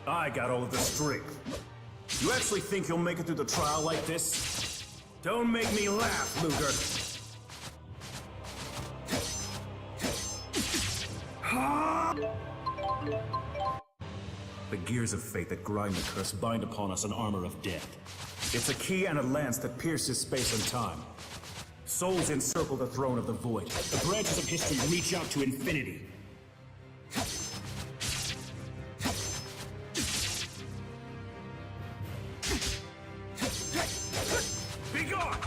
I got all of the strength. You actually think you'll make it through the trial like this? Don't make me laugh, Luger. The gears of fate that grind the curse bind upon us an armor of death. It's a key and a lance that pierces space and time. Souls encircle the throne of the void. The branches of history reach out to infinity. Be gone!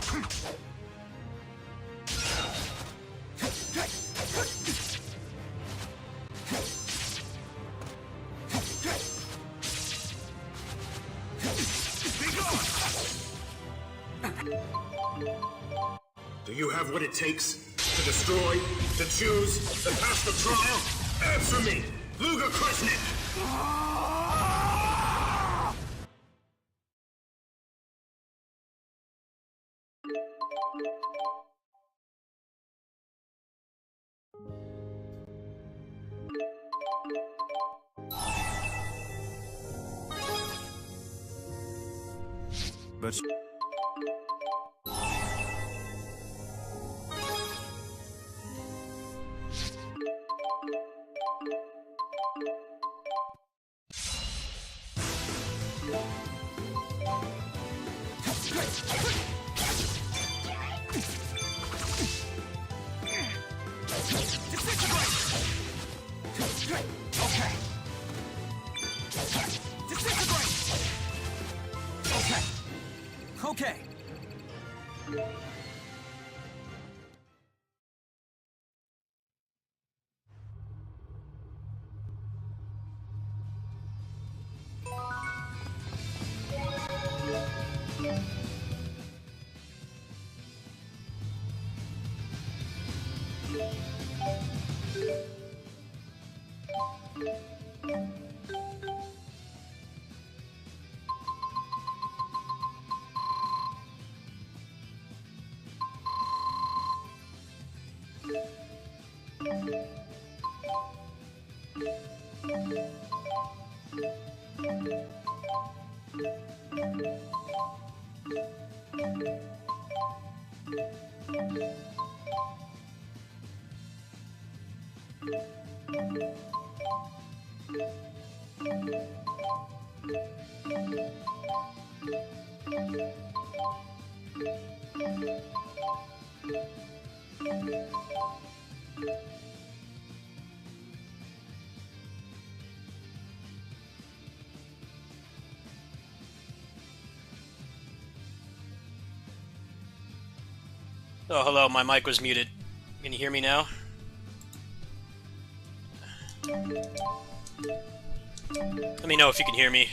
Do you have what it takes to destroy, to choose, to pass the trial? Answer me, Luger Krasnik! But Okay. Oh, hello, my mic was muted. Can you hear me now? Let me know if you can hear me.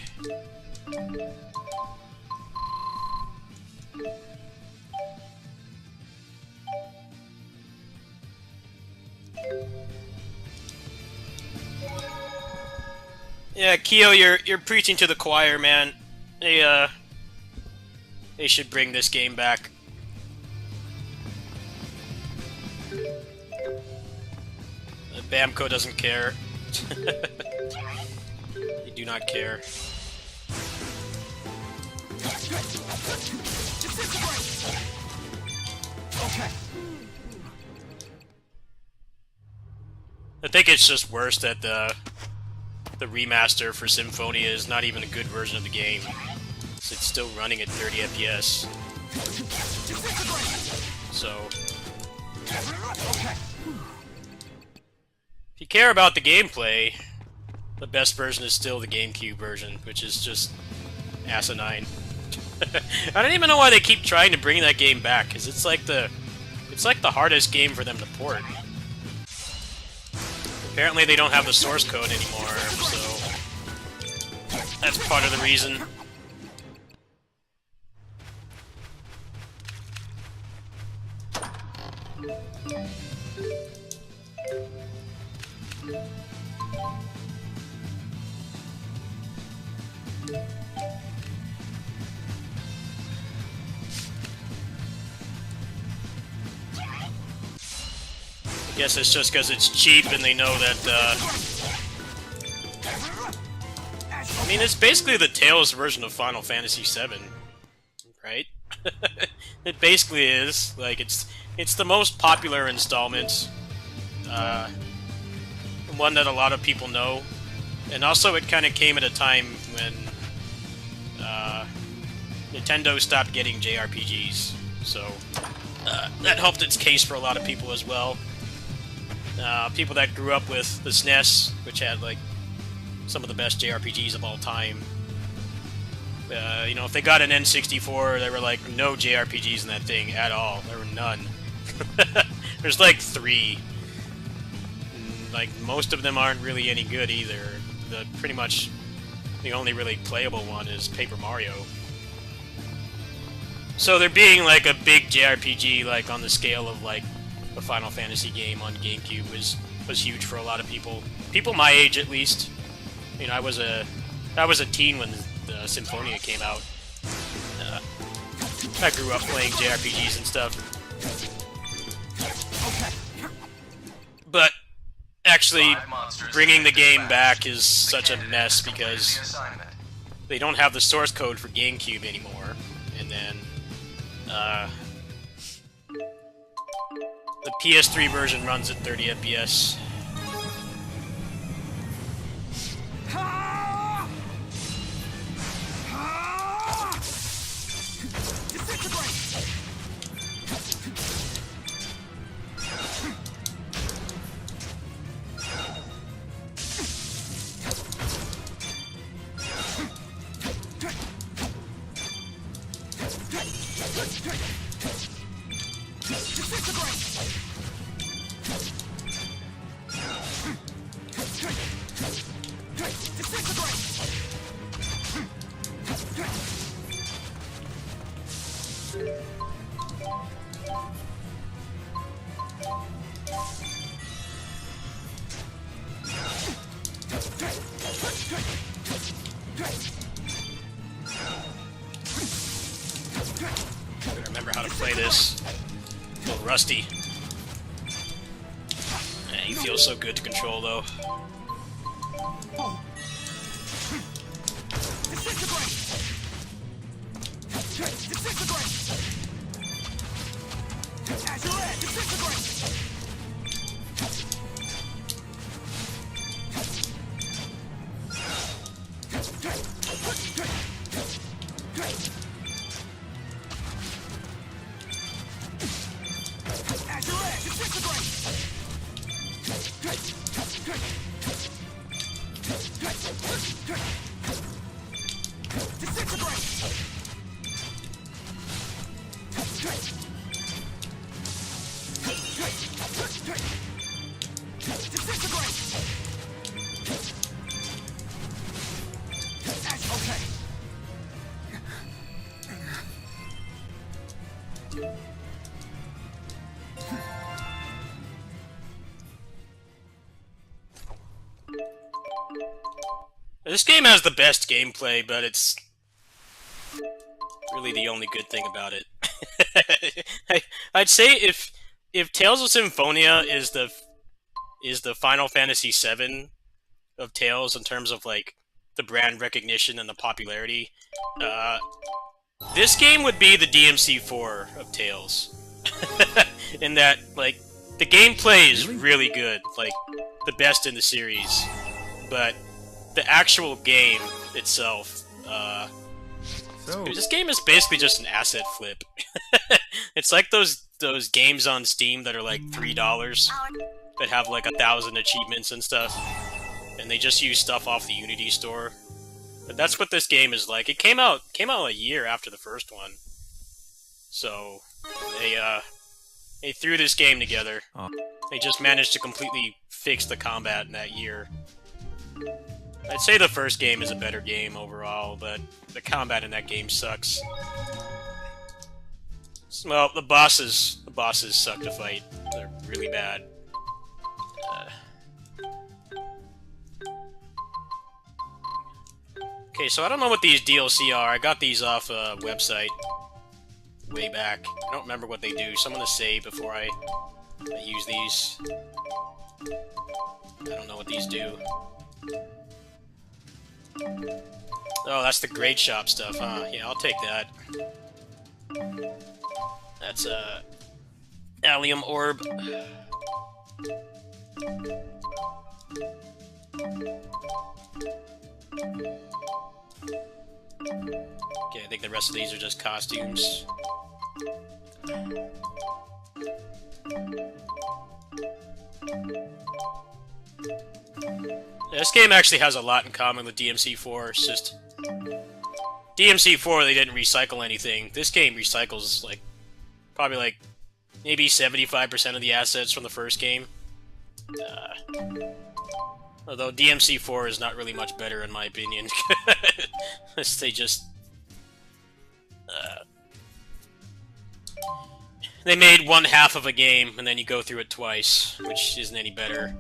Yeah, Kyo, you're preaching to the choir, man. They should bring this game back. Bamco doesn't care. They do not care. Okay. I think it's just worse that the remaster for Symphonia is not even a good version of the game. It's still running at 30 FPS. So, if you care about the gameplay, the best version is still the GameCube version, which is just asinine. I don't even know why they keep trying to bring that game back, because it's like the hardest game for them to port. Apparently they don't have the source code anymore, so that's part of the reason. I guess it's just because it's cheap and they know that, I mean, it's basically the Tales version of Final Fantasy VII, right? It basically is. Like, it's the most popular installment, one that a lot of people know, and also it kind of came at a time when Nintendo stopped getting JRPGs, so that helped its case for a lot of people as well. People that grew up with the SNES, which had like some of the best JRPGs of all time. You know, if they got an N64, there were like no JRPGs in that thing at all. There were none. There's like 3. Like, most of them aren't really any good either. Pretty much the only really playable one is Paper Mario. So there being like a big JRPG, like on the scale of like a Final Fantasy game on GameCube was huge for a lot of people. People my age, at least. You know, I was a teen when the Symphonia came out. I grew up playing JRPGs and stuff. But actually, bringing the game back is such a mess because they don't have the source code for GameCube anymore. And then the PS3 version runs at 30 FPS. Remember how to play this. A little rusty. Yeah, he feels so good to control, though. This game has the best gameplay, but it's really the only good thing about it. I'd say if Tales of Symphonia is the Final Fantasy VII of Tales in terms of like the brand recognition and the popularity, this game would be the DMC4 of Tales. In that, like, the gameplay is really good, like the best in the series, but the actual game itself, this game is basically just an asset flip. It's like those games on Steam that are like $3 that have like 1,000 achievements and stuff, and they just use stuff off the Unity store. But that's what this game is like. It came out a year after the first one, so they threw this game together. They just managed to completely fix the combat in that year. I'd say the first game is a better game overall, but the combat in that game sucks. Well, the bosses suck to fight. They're really bad. Okay, so I don't know what these DLC are. I got these off a website way back. I don't remember what they do, so I'm gonna save before I use these. I don't know what these do. Oh, that's the grade shop stuff, huh? Yeah, I'll take that. That's allium orb. Okay, I think the rest of these are just costumes. Yeah, this game actually has a lot in common with DMC4. It's just DMC4, they didn't recycle anything. This game recycles like probably like maybe 75% of the assets from the first game. Although DMC4 is not really much better in my opinion. They just they made one half of a game and then you go through it twice, which isn't any better.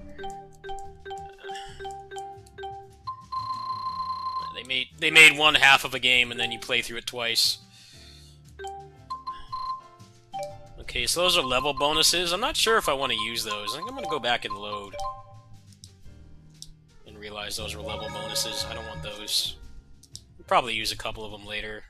They made one half of a game and then you play through it twice. Okay, so those are level bonuses. I'm not sure if I want to use those. I think I'm gonna go back and load. And realize those were level bonuses. I don't want those. I'll probably use a couple of them later.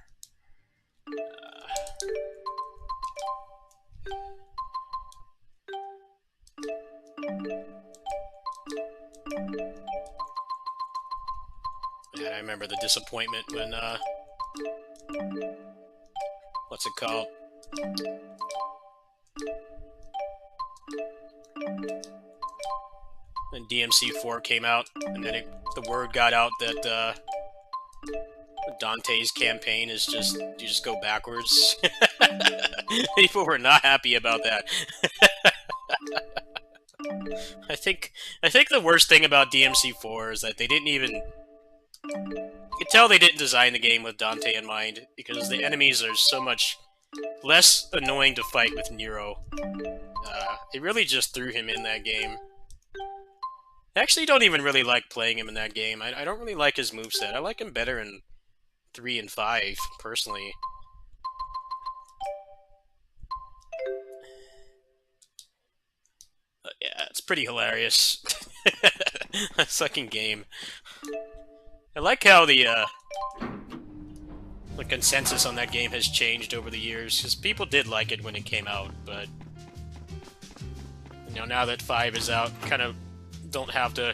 Yeah, I remember the disappointment when, what's it called? When DMC4 came out, and then the word got out that, Dante's campaign is just, you just go backwards. People were not happy about that. I think the worst thing about DMC4 is that they didn't even... You can tell they didn't design the game with Dante in mind, because the enemies are so much less annoying to fight with Nero. They really just threw him in that game. I actually don't even really like playing him in that game. I don't really like his moveset. I like him better in 3 and 5, personally. But yeah, it's pretty hilarious. That fucking game. I like how the consensus on that game has changed over the years, because people did like it when it came out, but you know, now that 5 is out, kind of don't have to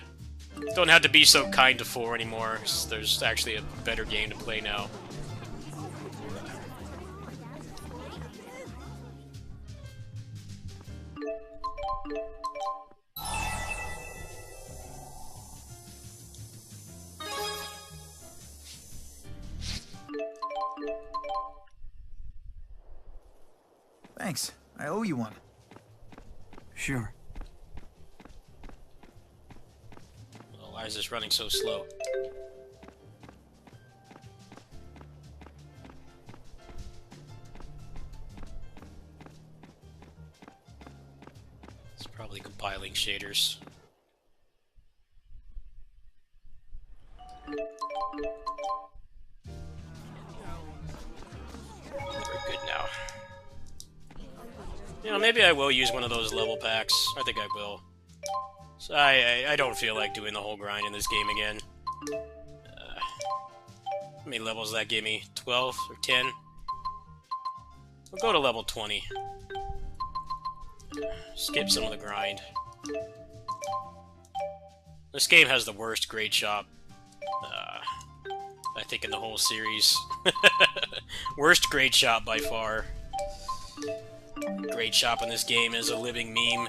be so kind to 4 anymore. There's actually a better game to play now. Thanks. I owe you one. Sure. Well, why is this running so slow? It's probably compiling shaders. We're good now. You know, maybe I will use one of those level packs. I think I will. So I don't feel like doing the whole grind in this game again. How many levels does that give me? 12 or 10? We'll go to level 20. Skip some of the grind. This game has the worst grade shop, I think, in the whole series. Worst grade shop by far. Grade shop in this game is a living meme.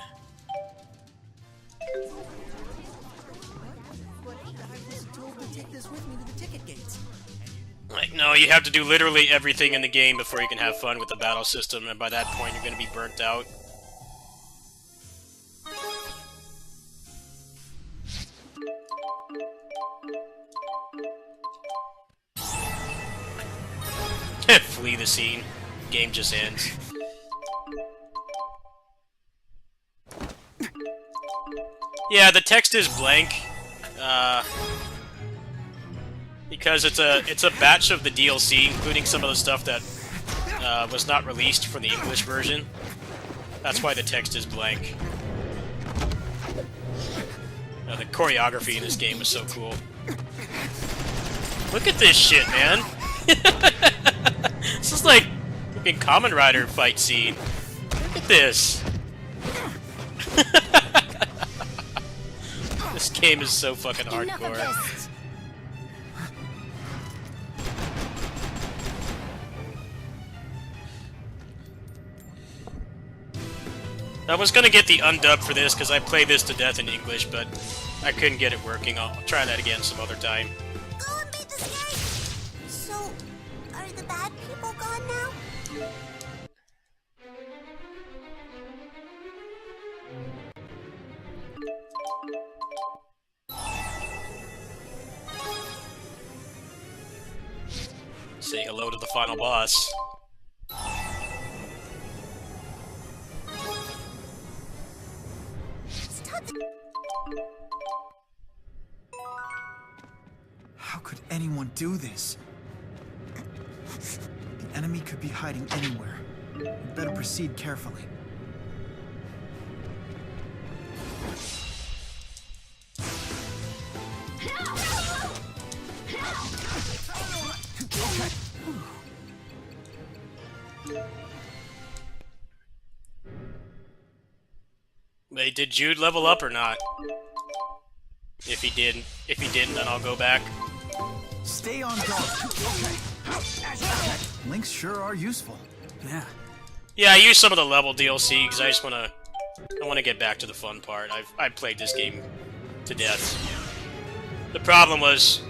Like, no, you have to do literally everything in the game before you can have fun with the battle system, and by that point you're going to be burnt out. Flee the scene. Game just ends. Yeah, the text is blank. Because it's a batch of the DLC, including some of the stuff that was not released for the English version. That's why the text is blank. The choreography in this game was so cool. Look at this shit, man! This is like fucking Kamen Rider fight scene. Look at this! This game is so fucking hardcore. I was gonna get the undub for this because I played this to death in English, but I couldn't get it working. I'll try that again some other time. Go and beat this guy! So, are the bad people gone now? Say hello to the final boss. How could anyone do this? The enemy could be hiding anywhere. We better proceed carefully. Wait, did Jude level up or not? If he didn't, then I'll go back. Stay on guard. Okay. Links sure are useful. Yeah. Yeah, I used some of the level DLC because I want to get back to the fun part. I've played this game to death. The problem was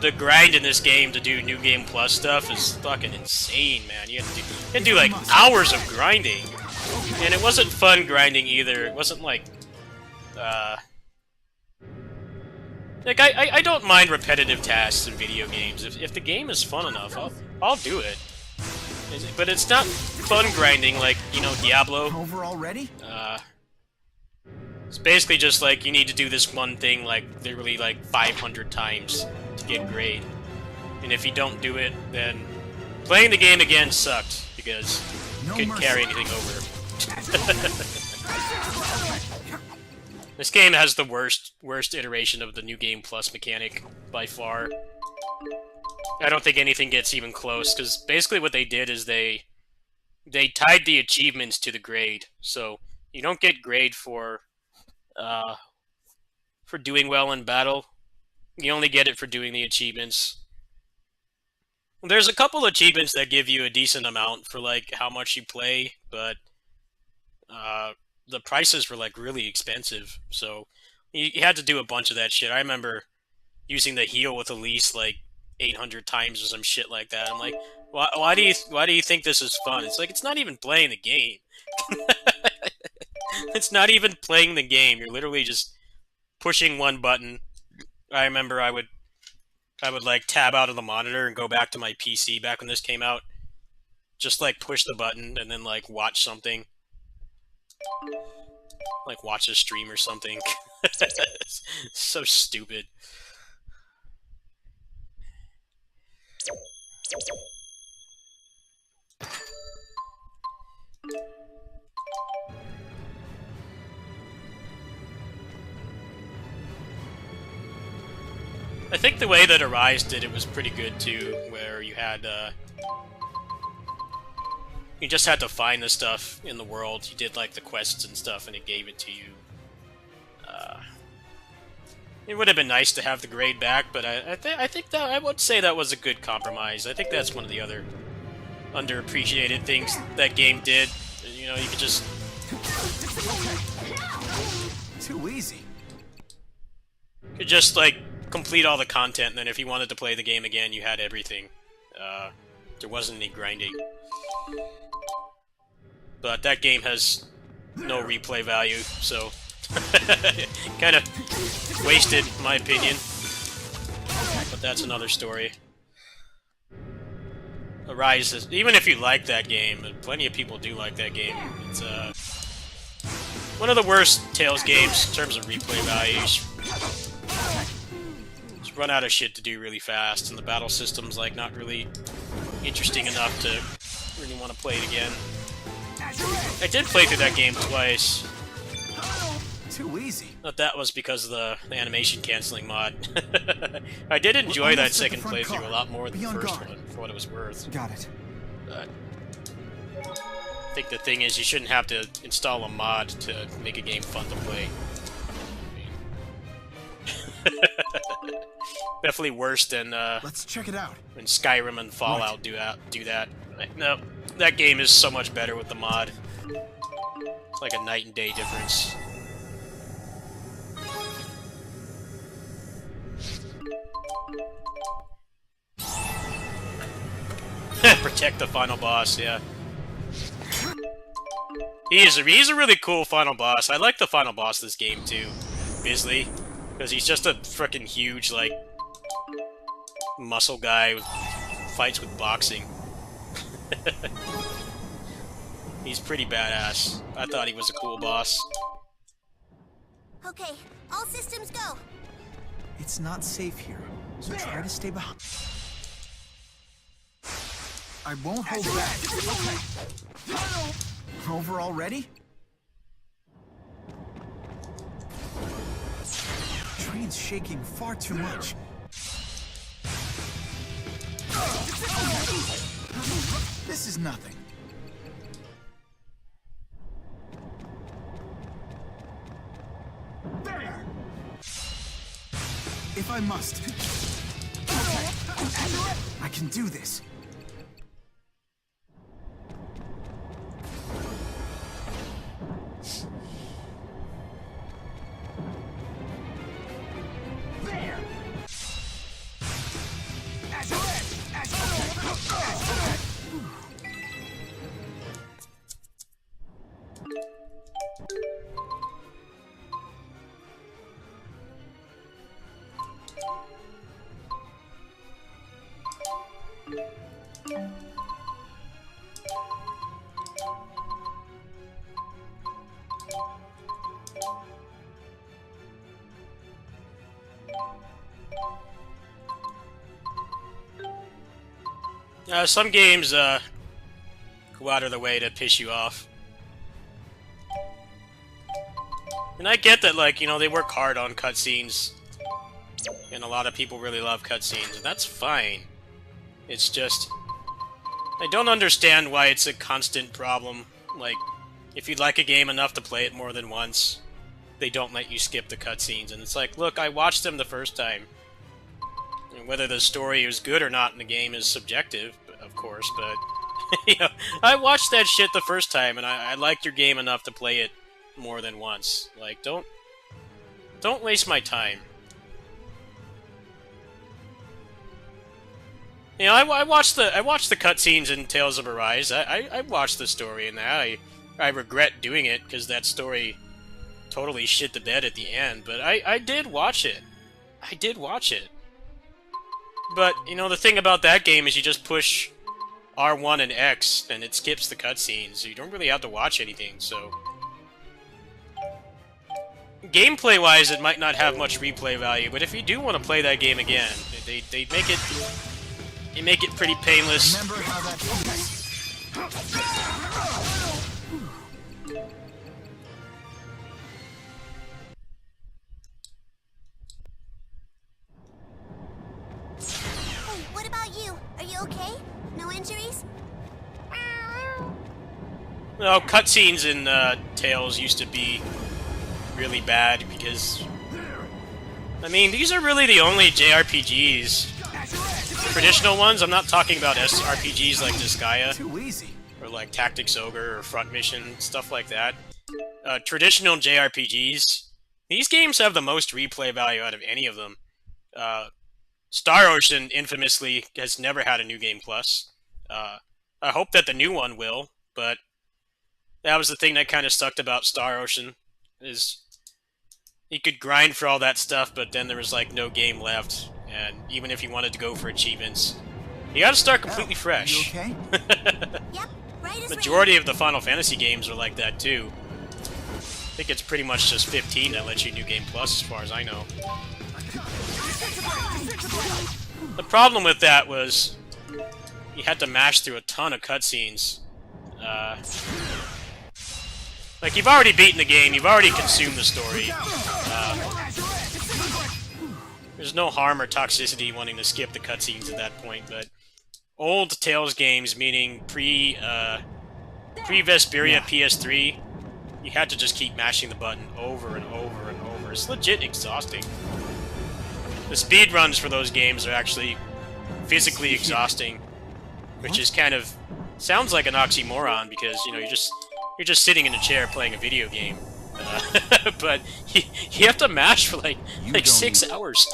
the grind in this game to do New Game Plus stuff is fucking insane, man. You had to do like hours of grinding, and it wasn't fun grinding either. It wasn't like I don't mind repetitive tasks in video games. If the game is fun enough, I'll do it. But it's not fun grinding like, you know, Diablo. Over already? It's basically just like you need to do this one thing like literally like 500 times to get grade. And if you don't do it, then playing the game again sucked because you couldn't carry anything over. This game has the worst iteration of the New Game Plus mechanic by far. I don't think anything gets even close, because basically what they did is they tied the achievements to the grade. So you don't get grade for doing well in battle. You only get it for doing the achievements. There's a couple achievements that give you a decent amount for like how much you play, but the prices were like really expensive, so you had to do a bunch of that shit. I remember using the heal with Elise like 800 times or some shit like that. I'm like, why do you think this is fun? It's like, it's not even playing the game. It's not even playing the game. You're literally just pushing one button. I remember I would like tab out of the monitor and go back to my PC back when this came out. Just like push the button and then like watch something. Like watch a stream or something. It's so stupid. I think the way that Arise did it was pretty good too, where you had you just had to find the stuff in the world. You did like the quests and stuff, and it gave it to you. It would have been nice to have the grade back, but I think that I would say that was a good compromise. I think that's one of the other underappreciated things that game did. You know, you could just Too easy. like complete all the content, and then if you wanted to play the game again, you had everything. There wasn't any grinding. But that game has no replay value, so kind of wasted, in my opinion. But that's another story. Arise is, even if you like that game, and plenty of people do like that game, One of the worst Tales games in terms of replay values. Just run out of shit to do really fast, and the battle system's like not really interesting enough to really want to play it again. I did play through that game twice. Too easy. But that was because of the animation canceling mod. I did enjoy that second playthrough a lot more than the first one, for what it was worth. Got it. But I think the thing is, you shouldn't have to install a mod to make a game fun to play. Definitely worse than Let's check it out. when Skyrim and Fallout do that. No, that game is so much better with the mod. It's like a night and day difference. Protect the final boss, yeah. He's a really cool final boss. I like the final boss of this game too, Bisley, because he's just a freaking huge, like, muscle guy with fights with boxing. He's pretty badass. I thought he was a cool boss. Okay, all systems go. It's not safe here, so try to stay behind. I won't hold back. Okay. Over already? Train's shaking far too much. This is nothing. There. If I must. Okay. I can do this. Some games go out of their way to piss you off. And I get that, like, you know, they work hard on cutscenes, and a lot of people really love cutscenes, and that's fine. It's just, I don't understand why it's a constant problem. Like, if you like a game enough to play it more than once, they don't let you skip the cutscenes, and it's like, look, I watched them the first time. And whether the story is good or not in the game is subjective, of course, but you know, I watched that shit the first time, and I liked your game enough to play it more than once. Like, don't waste my time. You know, I watched the cutscenes in Tales of Arise. I watched the story in that. I regret doing it because that story totally shit the bed at the end. But I did watch it. I did watch it. But you know, the thing about that game is you just push R1 and X, and it skips the cutscenes. So you don't really have to watch anything. So gameplay-wise, it might not have much replay value. But if you do want to play that game again, they make it. They make it pretty painless. Remember how that Hey, what about you? Are you okay? No injuries? No, cutscenes in Tales used to be really bad because, I mean, these are really the only JRPGs. Traditional ones, I'm not talking about SRPGs like Disgaea, too easy. or like Tactics Ogre, or Front Mission, stuff like that. Traditional JRPGs, these games have the most replay value out of any of them. Star Ocean, infamously, has never had a New Game Plus. I hope that the new one will, but that was the thing that kind of sucked about Star Ocean, is you could grind for all that stuff, but then there was like no game left. And even if you wanted to go for achievements, you gotta start completely fresh. You okay? Yep, right as Majority of the Final Fantasy games are like that too. think it's pretty much just 15 that lets you New Game Plus, as far as I know. The problem with that was you had to mash through a ton of cutscenes. Like, you've already beaten the game, you've already consumed the story. There's no harm or toxicity wanting to skip the cutscenes at that point, but old Tales games, meaning pre-Vesperia PS3, you had to just keep mashing the button over and over and over. It's legit exhausting. The speedruns for those games are actually physically exhausting, which is kind of sounds like an oxymoron because, you know, you're just sitting in a chair playing a video game. But you have to mash for like 6 hours.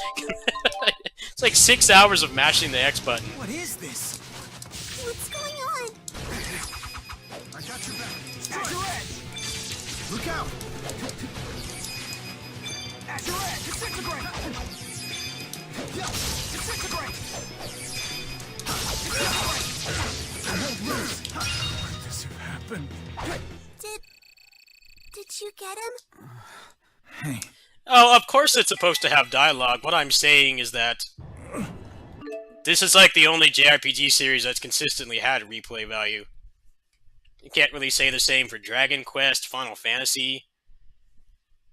It's like 6 hours of mashing the X button. What is this? What's going on? I got your back. Azure Edge! Look out! Azure Edge! Disintegrate! Yo! Disintegrate! I won't lose! Why did this happen? Did you get him? Hey. Oh, of course it's supposed to have dialogue. What I'm saying is that this is like the only JRPG series that's consistently had replay value. You can't really say the same for Dragon Quest, Final Fantasy.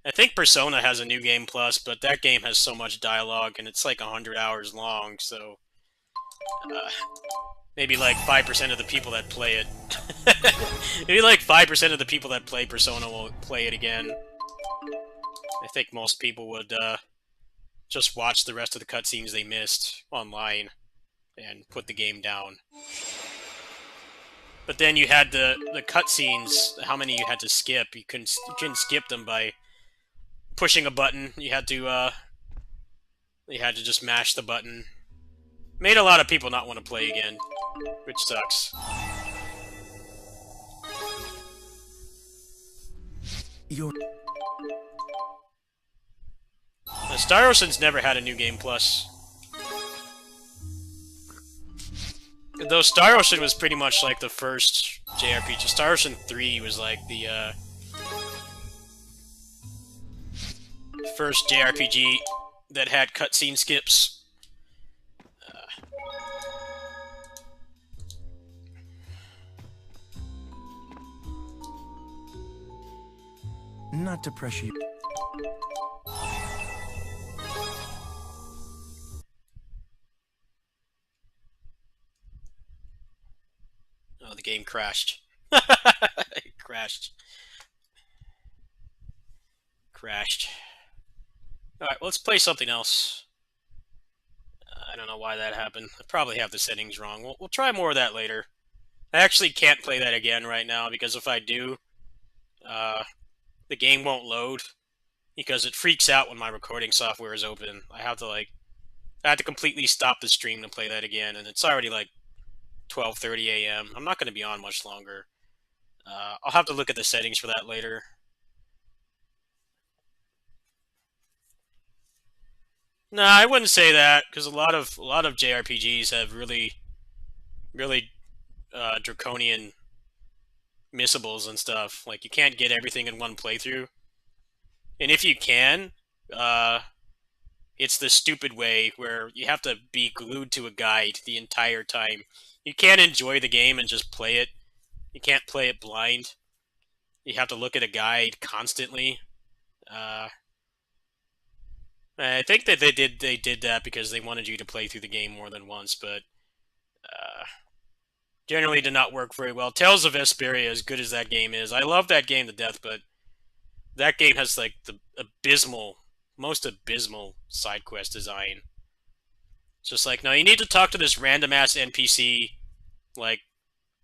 I think Persona has a New Game Plus, but that game has so much dialogue, and it's like 100 hours long, so maybe like 5% of the people that play it. Maybe like 5% of the people that play Persona will play it again. I think most people would just watch the rest of the cutscenes they missed online and put the game down. But then you had the cutscenes, how many you had to skip. You couldn't skip them by pushing a button. You had to just mash the button. Made a lot of people not want to play again, which sucks. Star Ocean's never had a New Game Plus. Though Star Ocean was pretty much like the first JRPG. Star Ocean 3 was like the first JRPG that had cutscene skips. Not to pressure you. Oh, the game crashed. It crashed. Crashed. Alright, let's play something else. I don't know why that happened. I probably have the settings wrong. We'll try more of that later. I actually can't play that again right now, because if I do, the game won't load, because it freaks out when my recording software is open. I have to completely stop the stream to play that again, and it's already like 12:30 a.m. I'm not going to be on much longer. I'll have to look at the settings for that later. No, I wouldn't say that, because a lot of JRPGs have really draconian missables and stuff. Like, you can't get everything in one playthrough, and if you can, it's the stupid way where you have to be glued to a guide the entire time. You can't enjoy the game and just play it. You can't play it blind. You have to look at a guide constantly. I think that they did that because they wanted you to play through the game more than once, but generally did not work very well. Tales of Vesperia, as good as that game is, I love that game to death, but that game has like the most abysmal side quest design. It's just like, no, you need to talk to this random ass NPC, like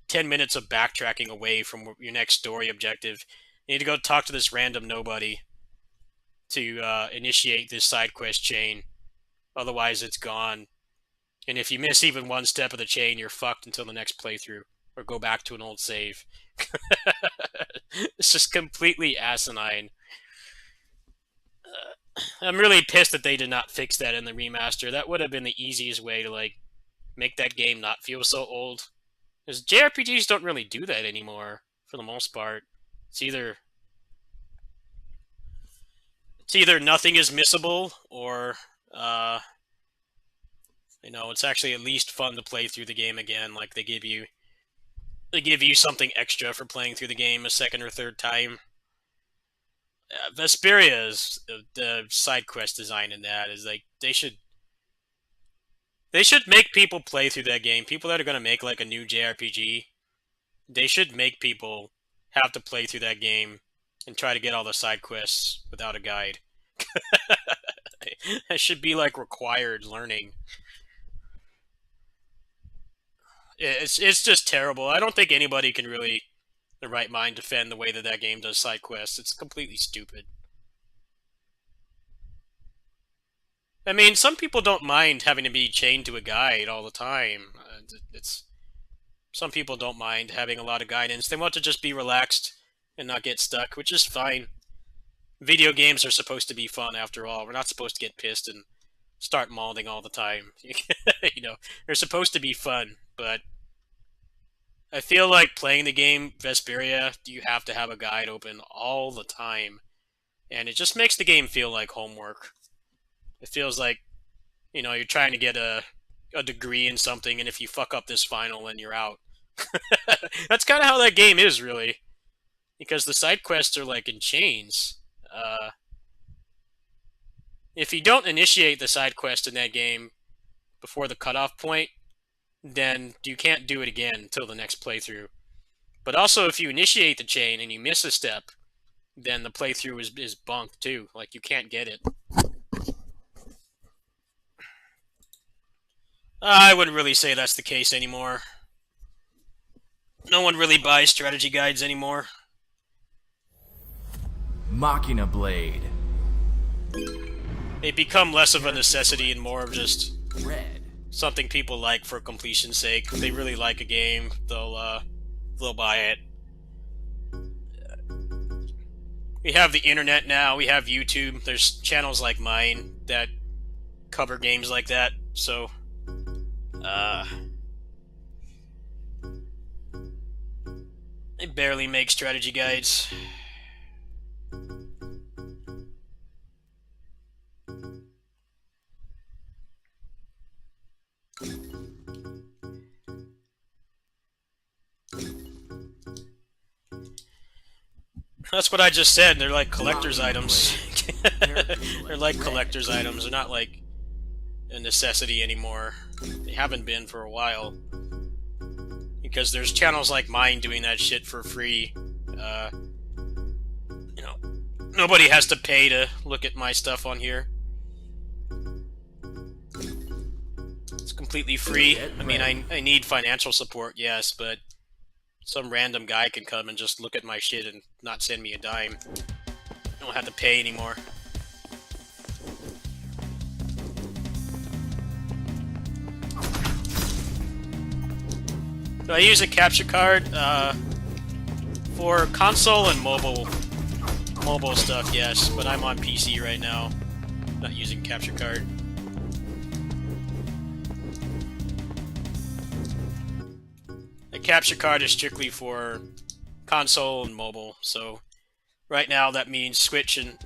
10 minutes of backtracking away from your next story objective. You need to go talk to this random nobody to initiate this side quest chain. Otherwise, it's gone. And if you miss even one step of the chain, you're fucked until the next playthrough, or go back to an old save. It's just completely asinine. I'm really pissed that they did not fix that in the remaster. That would have been the easiest way to, like, make that game not feel so old. Because JRPGs don't really do that anymore, for the most part. It's either it's either nothing is missable, or you know, it's actually at least fun to play through the game again. Like they give you something extra for playing through the game a second or third time. Vesperia's the side quest design in that is like they should make people play through that game. People that are gonna make like a new JRPG, they should make people have to play through that game and try to get all the side quests without a guide. That should be like required learning. It's just terrible. I don't think anybody can really, in their right mind, defend the way that that game does side quests. It's completely stupid. I mean, some people don't mind having to be chained to a guide all the time. It's some people don't mind having a lot of guidance. They want to just be relaxed and not get stuck, which is fine. Video games are supposed to be fun after all. We're not supposed to get pissed and start modding all the time. You know, they're supposed to be fun, but I feel like playing the game Vesperia, you have to have a guide open all the time, and it just makes the game feel like homework. It feels like, you know, you're trying to get a degree in something, and if you fuck up this final, then you're out. That's kind of how that game is, really, because the side quests are like in chains. If you don't initiate the side quest in that game before the cutoff point, then you can't do it again until the next playthrough. But also, if you initiate the chain and you miss a step, then the playthrough is bunked too. Like, you can't get it. I wouldn't really say that's the case anymore. No one really buys strategy guides anymore. Machina Blade. They become less of a necessity and more of just Red. something people like for completion's sake. If they really like a game, they'll buy it. We have the internet now. We have YouTube. There's channels like mine that cover games like that. So, they barely make strategy guides. That's what I just said. They're like collector's items. They're like collector's items. They're not like a necessity anymore. They haven't been for a while. Because there's channels like mine doing that shit for free. You know, nobody has to pay to look at my stuff on here. It's completely free. I mean, I need financial support, yes, but some random guy can come and just look at my shit and not send me a dime. I don't have to pay anymore. Do I use a capture card? For console and mobile stuff, yes, but I'm on PC right now. Not using capture card. A capture card is strictly for console and mobile, so right now that means Switch and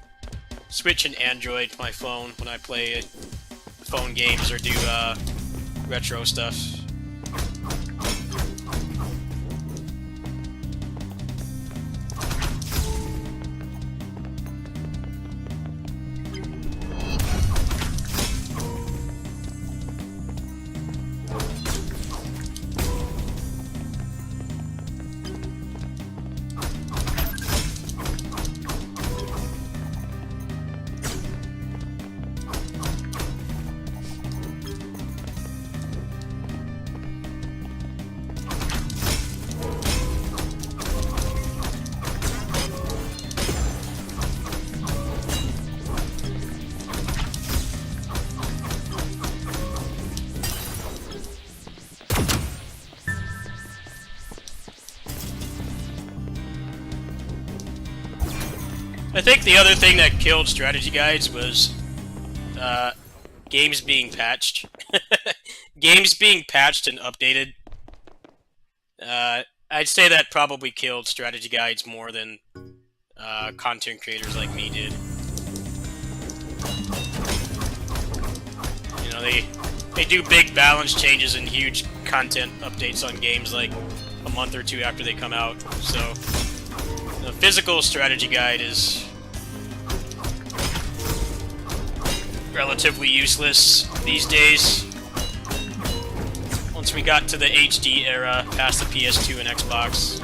Android, my phone, when I play phone games or do retro stuff. I think the other thing that killed strategy guides was games being patched. Games being patched and updated. I'd say that probably killed strategy guides more than content creators like me did. You know, they do big balance changes and huge content updates on games like a month or two after they come out. So the physical strategy guide is relatively useless these days. Once we got to the HD era, past the PS2 and Xbox,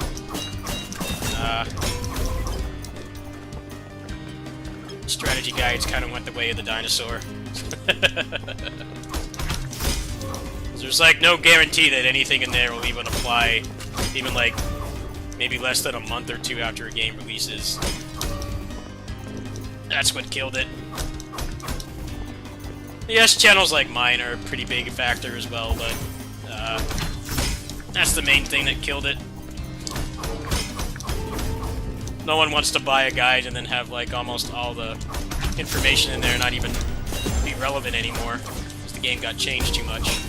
strategy guides kind of went the way of the dinosaur. There's like no guarantee that anything in there will even apply, even like maybe less than a month or two after a game releases. That's what killed it. Yes, channels like mine are a pretty big factor as well, but that's the main thing that killed it. No one wants to buy a guide and then have like almost all the information in there not even be relevant anymore because the game got changed too much.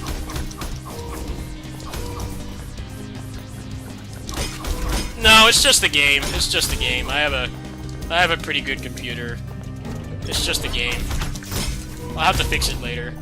No, it's just the game. It's just the game. I have a pretty good computer. It's just the game. I'll have to fix it later.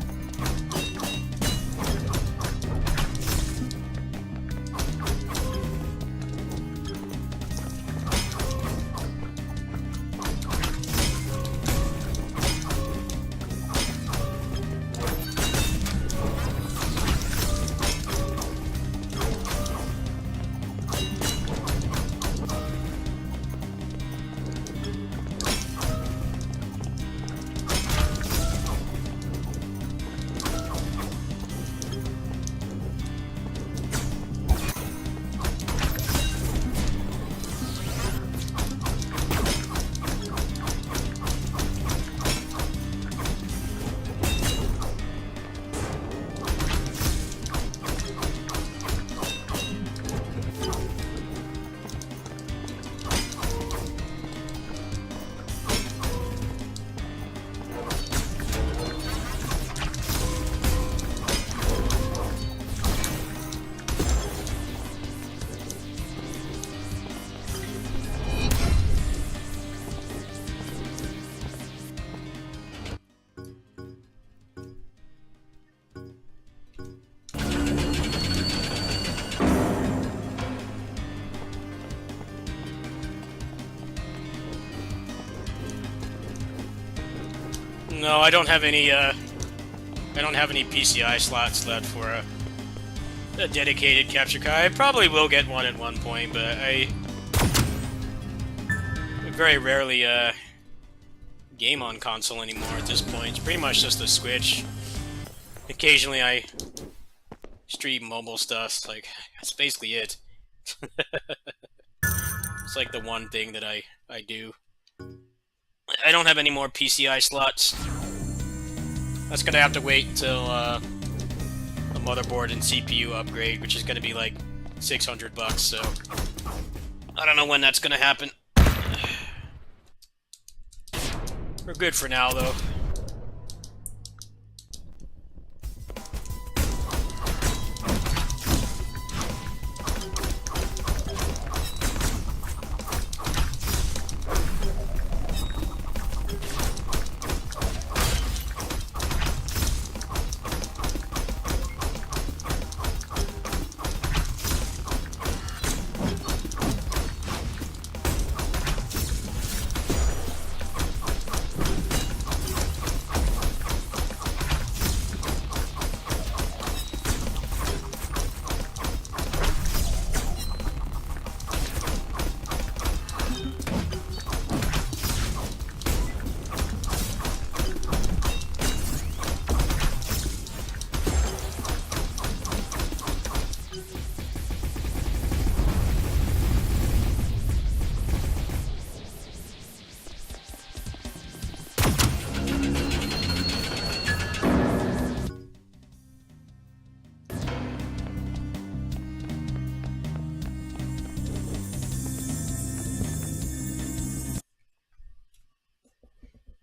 No, I don't have any PCI slots left for a dedicated capture card. I probably will get one at one point, but I very rarely game on console anymore at this point. It's pretty much just a Switch. Occasionally I stream mobile stuff, like, that's basically it. It's like the one thing that I do. I don't have any more PCI slots. That's gonna have to wait until a motherboard and CPU upgrade, which is gonna be like $600, so I don't know when that's gonna happen. We're good for now, though.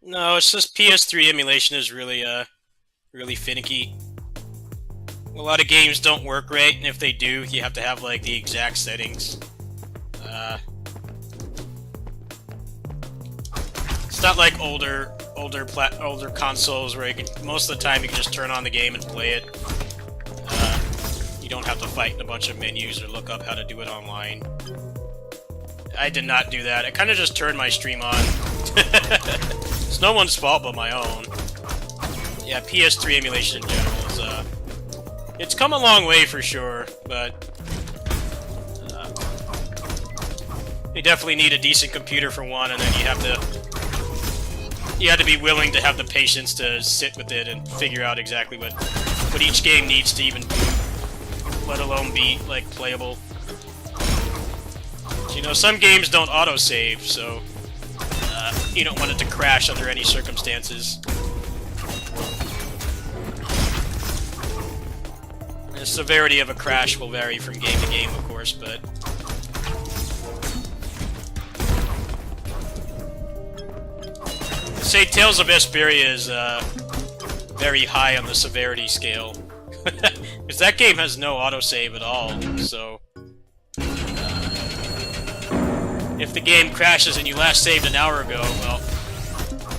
No, it's just PS3 emulation is really, really finicky. A lot of games don't work right, and if they do, you have to have, like, the exact settings. It's not like older older consoles where you can, most of the time you can just turn on the game and play it. You don't have to fight in a bunch of menus or look up how to do it online. I did not do that. I kind of just turned my stream on. It's no one's fault but my own. Yeah, PS3 emulation in general is, it's come a long way for sure, but you definitely need a decent computer for one, and then you have to be willing to have the patience to sit with it and figure out exactly what each game needs to even do, let alone be, like, playable. You know, some games don't autosave, so you don't want it to crash under any circumstances. The severity of a crash will vary from game to game, of course, but I'd say Tales of Vesperia is very high on the severity scale. Because that game has no autosave at all, so if the game crashes and you last saved an hour ago, well,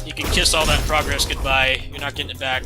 you can kiss all that progress goodbye. You're not getting it back.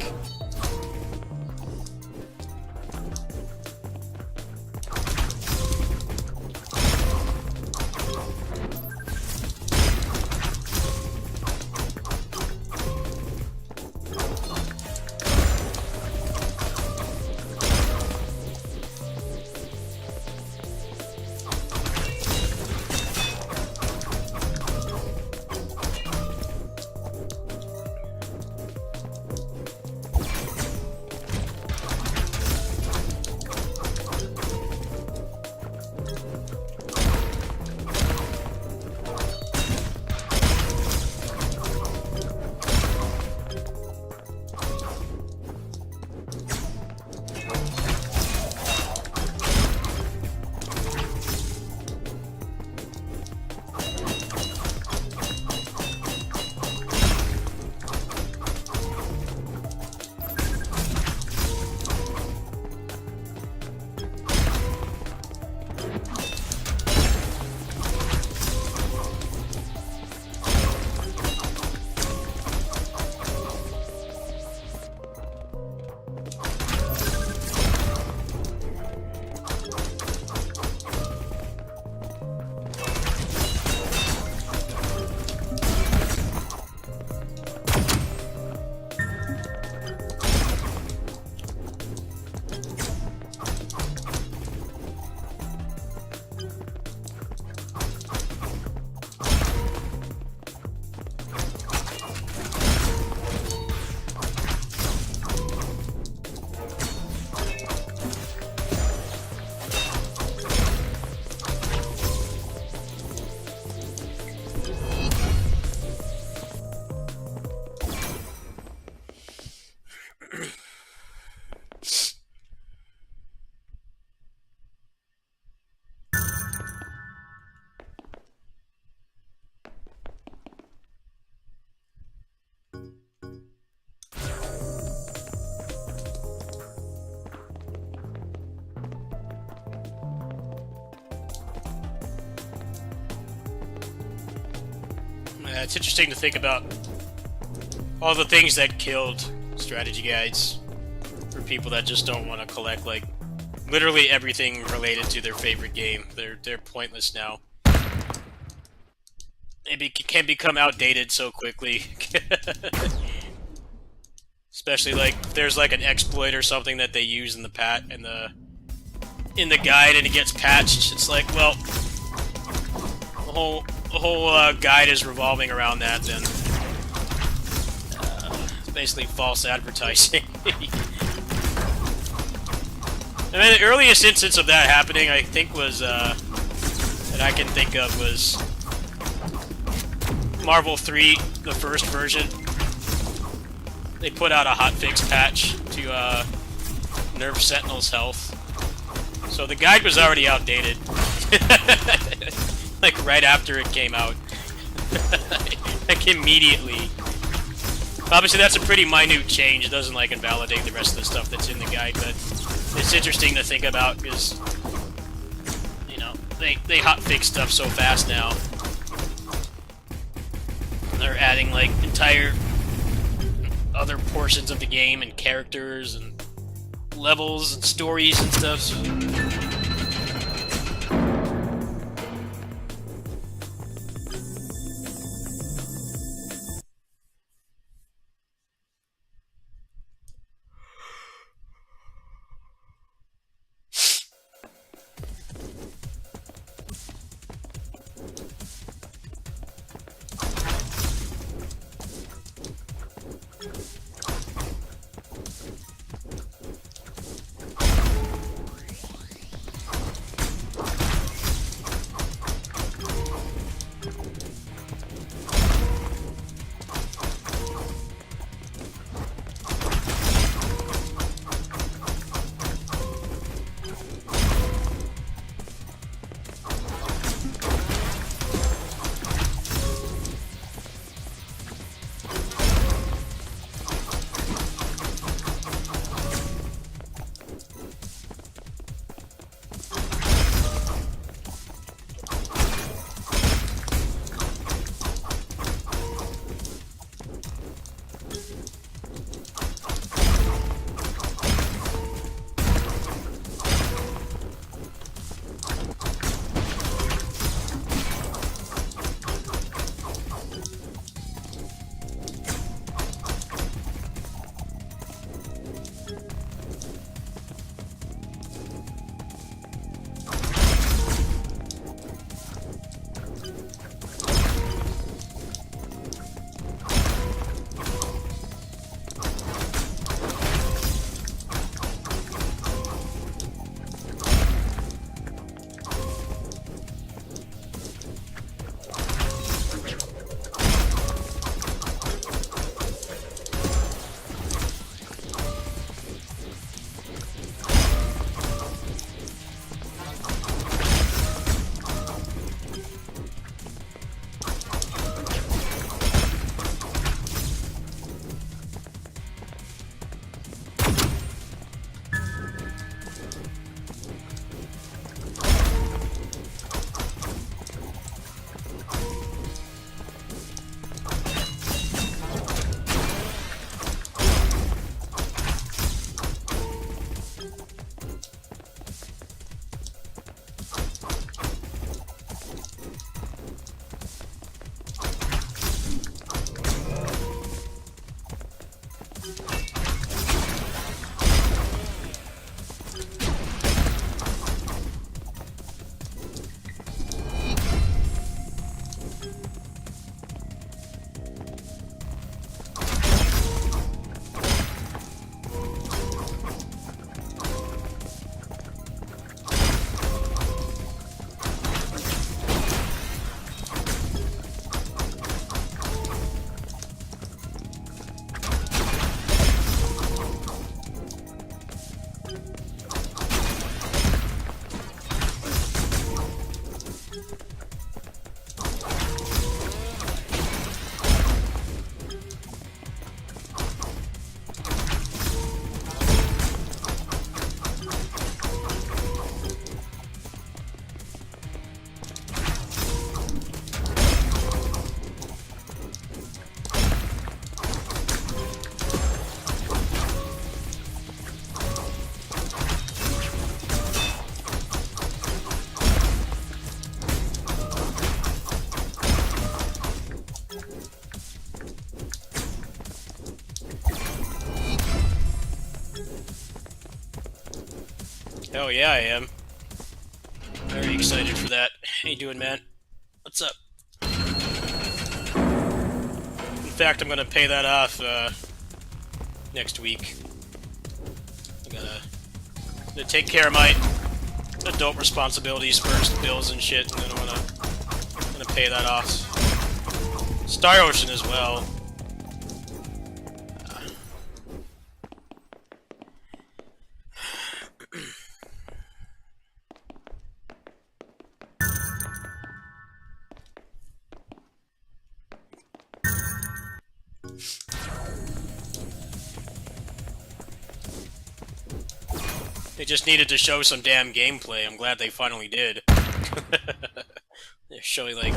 It's interesting to think about all the things that killed strategy guides for people that just don't want to collect, like, literally everything related to their favorite game. They're pointless now. It can become outdated so quickly. Especially, like, if there's like an exploit or something that they use in the guide and it gets patched, it's like, well, the whole guide is revolving around that, then it's basically false advertising. I mean, the earliest instance of that happening, I think, was, that I can think of, was Marvel 3, the first version. They put out a hotfix patch to nerf Sentinel's health. So the guide was already outdated. Like, right after it came out. Like, immediately. Obviously, that's a pretty minute change. It doesn't, like, invalidate the rest of the stuff that's in the guide, but it's interesting to think about, because, you know, they hotfix stuff so fast now. They're adding, like, entire other portions of the game and characters and levels and stories and stuff. Hell yeah, I am. Very excited for that. How you doing, man? What's up? In fact, I'm gonna pay that off next week. I'm gonna take care of my adult responsibilities first, bills and shit, and then I'm gonna pay that off. Star Ocean as well. They just needed to show some damn gameplay. I'm glad they finally did. They're showing, like,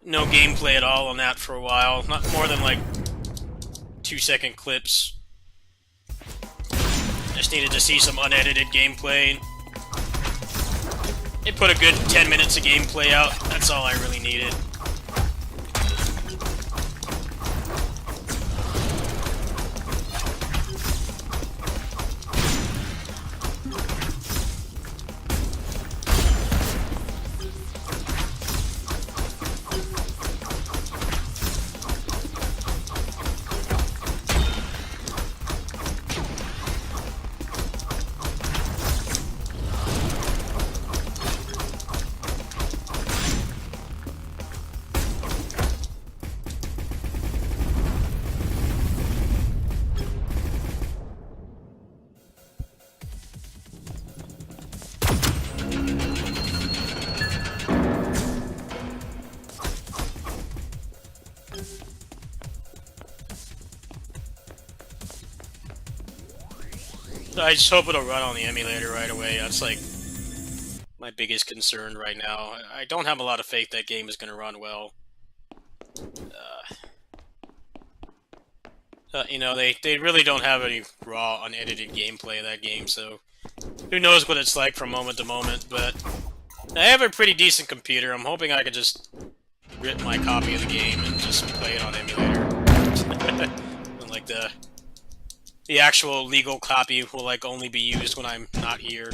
no gameplay at all on that for a while. Not more than, like, 2-second clips. Just needed to see some unedited gameplay. It put a good 10 minutes of gameplay out. That's all I really needed. I just hope it'll run on the emulator right away. That's like my biggest concern right now. I don't have a lot of faith that game is going to run well. You know, they really don't have any raw, unedited gameplay of that game, so who knows what it's like from moment to moment, but I have a pretty decent computer. I'm hoping I could just rip my copy of the game and just play it on emulator. And like the actual legal copy will like only be used when I'm not here.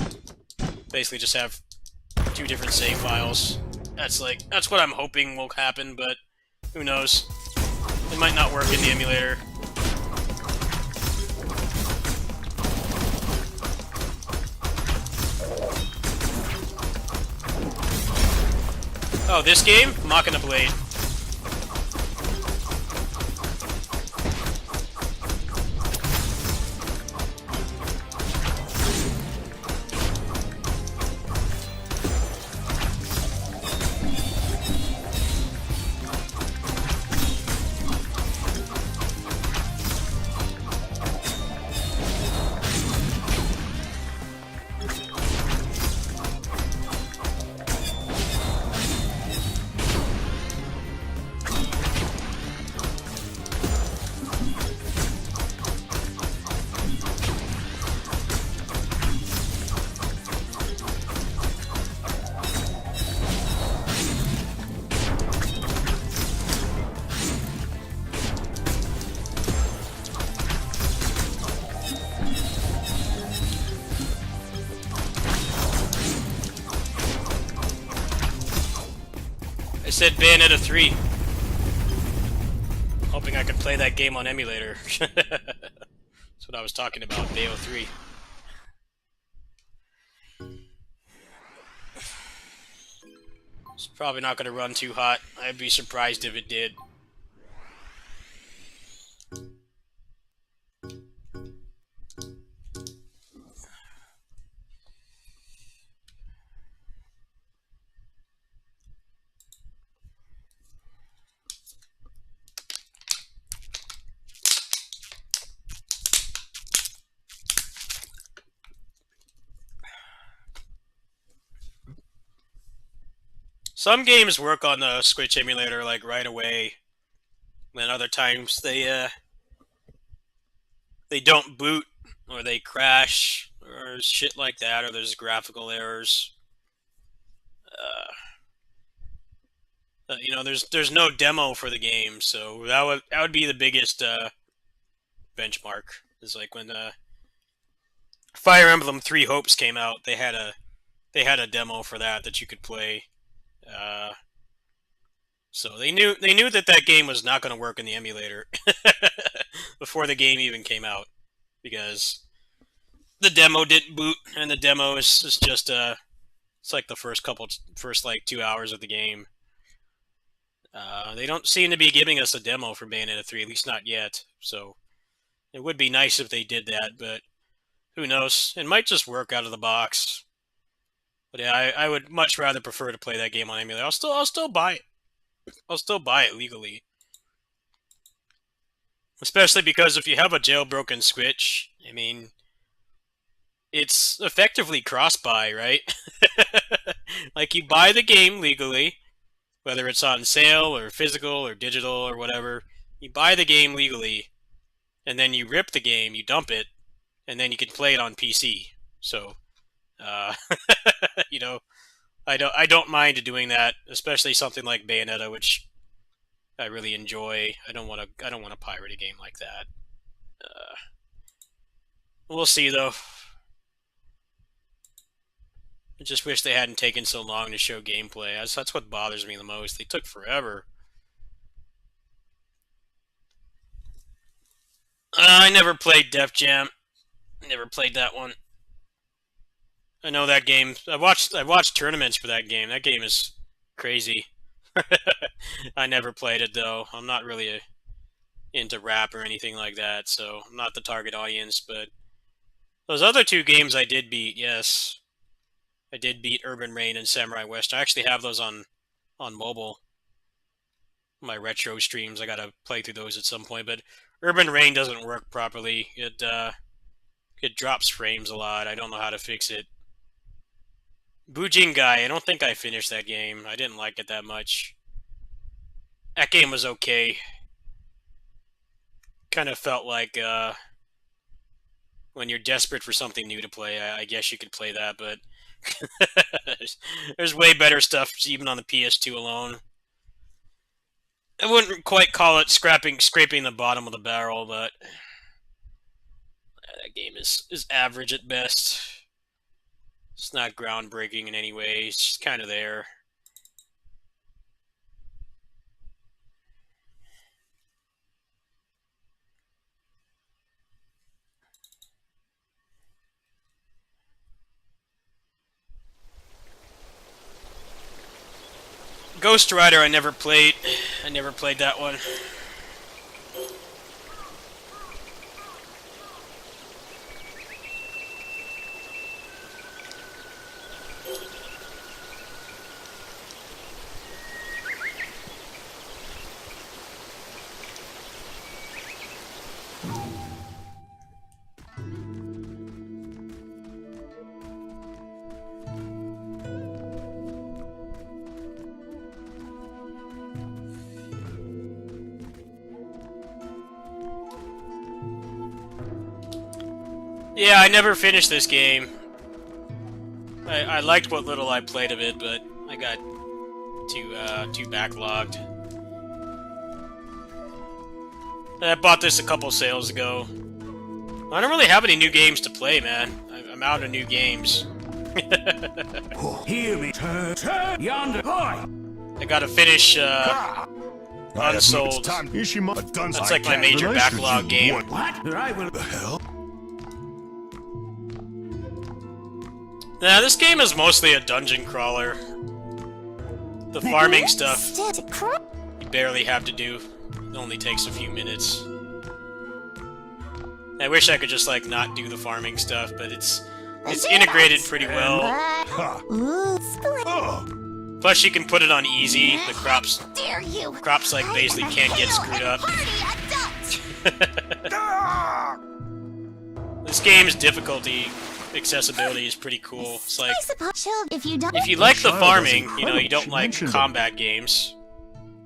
Basically just have 2 different save files. That's what I'm hoping will happen, but who knows? It might not work in the emulator. Oh, this game? Machina Blade. I said Bayonetta 3. Hoping I could play that game on emulator. That's what I was talking about, Bayo 3. It's probably not going to run too hot. I'd be surprised if it did. Some games work on the Switch emulator like right away, and other times they don't boot, or they crash, or shit like that, or there's graphical errors. You know, there's no demo for the game, so that would be the biggest benchmark. Is like when Fire Emblem Three Hopes came out, they had a demo for that you could play. So they knew that game was not going to work in the emulator before the game even came out, because the demo didn't boot, and the demo is just it's like the first like 2 hours of the game. They don't seem to be giving us a demo for Bayonetta 3, at least not yet. So it would be nice if they did that, but who knows? It might just work out of the box. But yeah, I would much rather prefer to play that game on emulator. I'll still buy it. I'll still buy it legally. Especially because if you have a jailbroken Switch, I mean, it's effectively cross-buy, right? Like, you buy the game legally, whether it's on sale or physical or digital or whatever. You buy the game legally, and then you rip the game, you dump it, and then you can play it on PC. So, you know, I don't mind doing that, especially something like Bayonetta, which I really enjoy. I don't want to pirate a game like that. We'll see though. I just wish they hadn't taken so long to show gameplay. That's what bothers me the most. They took forever. I never played Def Jam. Never played that one. I know that game. I watched tournaments for that game. That game is crazy. I never played it though. I'm not really into rap or anything like that, so I'm not the target audience. But those other two games I did beat. Yes. I did beat Urban Reign and Samurai West. I actually have those on mobile. My retro streams. I gotta play through those at some point. But Urban Reign doesn't work properly. It drops frames a lot. I don't know how to fix it. Bujingai. I don't think I finished that game. I didn't like it that much. That game was okay. Kind of felt like when you're desperate for something new to play, I guess you could play that, but there's way better stuff even on the PS2 alone. I wouldn't quite call it scraping the bottom of the barrel, but that game is average at best. It's not groundbreaking in any way. It's just kind of there. Ghost Rider I never played. I never played that one. Yeah, I never finished this game. I liked what little I played of it, but I got too backlogged. I bought this a couple sales ago. I don't really have any new games to play, man. I'm out of new games. Hear me, turn yonder. I gotta finish Unsold. That's like my major backlog game. What? I will. The hell? Nah, this game is mostly a dungeon crawler. The farming stuff you barely have to do. It only takes a few minutes. I wish I could just like not do the farming stuff, but it's integrated pretty well. Plus you can put it on easy. The crops like basically can't get screwed up. This game's difficulty accessibility is pretty cool. It's like if you like the farming, you know, you don't like combat games,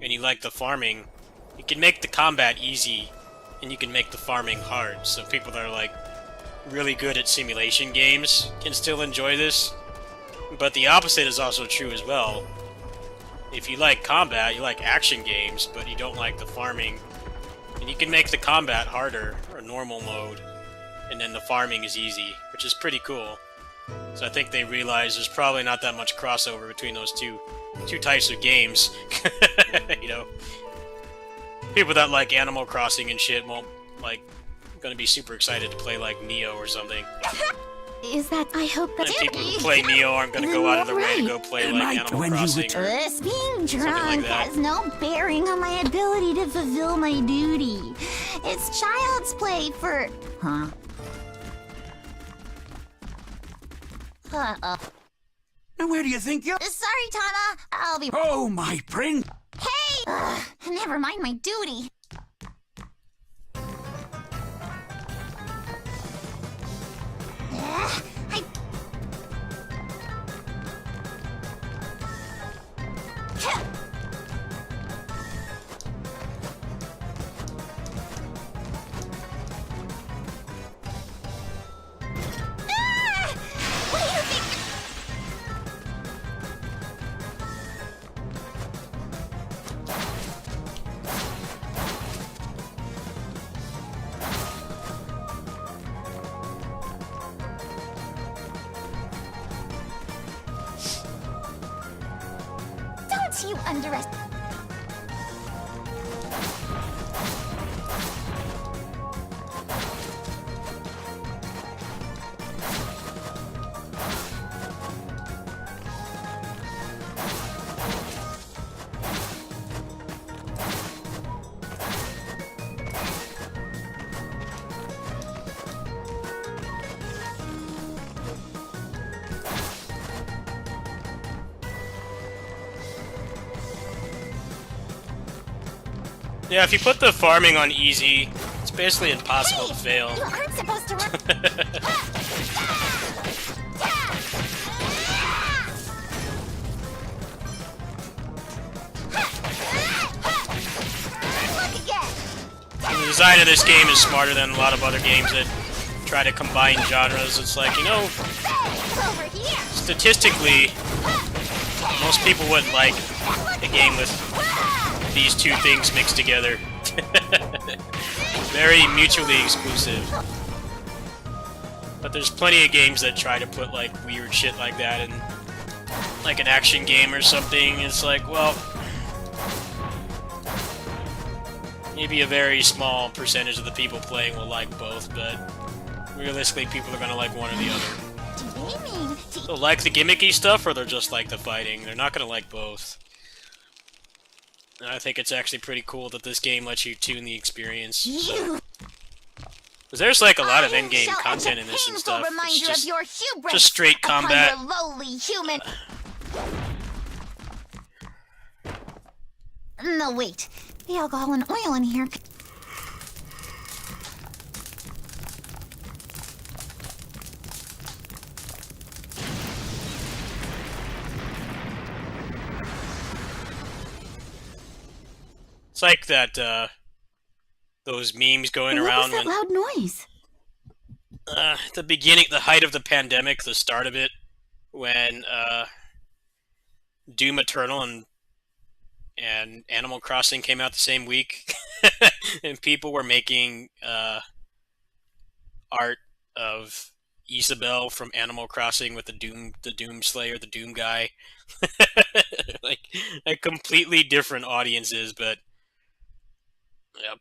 and you like the farming, you can make the combat easy, and you can make the farming hard. So people that are like really good at simulation games can still enjoy this. But the opposite is also true as well. If you like combat, you like action games, but you don't like the farming, and you can make the combat harder, or normal mode, and then the farming is easy, which is pretty cool. So I think they realize there's probably not that much crossover between those two types of games. You know, people that like Animal Crossing and shit won't like gonna be super excited to play like Neo or something. Is that? I hope that's And people who play Neo aren't gonna go out of their way to go play like Animal Crossing. This being drunk like that. has no bearing on my ability to fulfill my duty. It's child's play for... Huh? Now where do you think you're... Sorry, Tana. I'll be... Oh, my prince! Hey! Never mind my duty. I... rest. Yeah, if you put the farming on easy, it's basically impossible to fail. You aren't supposed to run. Look again. The design of this game is smarter than a lot of other games that try to combine genres. It's like, you know, Over here. statistically, most people wouldn't like a game with these two things mixed together. Very mutually exclusive. But there's plenty of games that try to put like weird shit like that in like an action game or something. It's like, well, maybe a very small percentage of the people playing will like both, but realistically people are gonna like one or the other. Do you mean They'll like the gimmicky stuff or they'll just like the fighting. They're not gonna like both. And I think it's actually pretty cool that this game lets you tune the experience. you? Because there's like a lot of I endgame shall content in etch a this and painful stuff. reminder It's of your hubris just straight upon combat. your lowly human. No, wait. The alcohol and oil in here. It's like that, those memes going What was around that when, loud noise? the beginning, the height of the pandemic, the start of it, when, Doom Eternal and Animal Crossing came out the same week, and people were making, art of Isabelle from Animal Crossing with the Doom Slayer, the Doom guy. like completely different audiences, but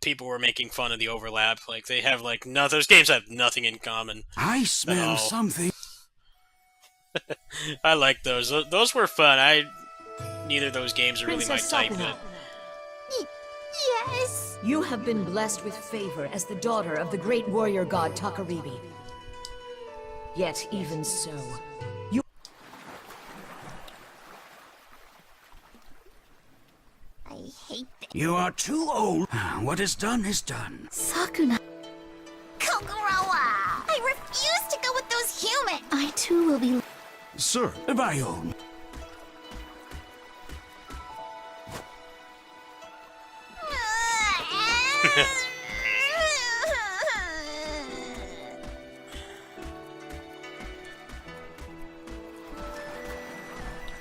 people were making fun of the overlap. Like they have like no, those games have nothing in common. I smell all. something. I like those. Those were fun. Neither of those games are really my type, but Yes. You have been blessed with favor as the daughter of the great warrior god Takaribi. Yet even so, I hate this. You are too old. What is done is done. Sakuna. Kokorowa! I refuse to go with those humans! I too will be... Sir, by own.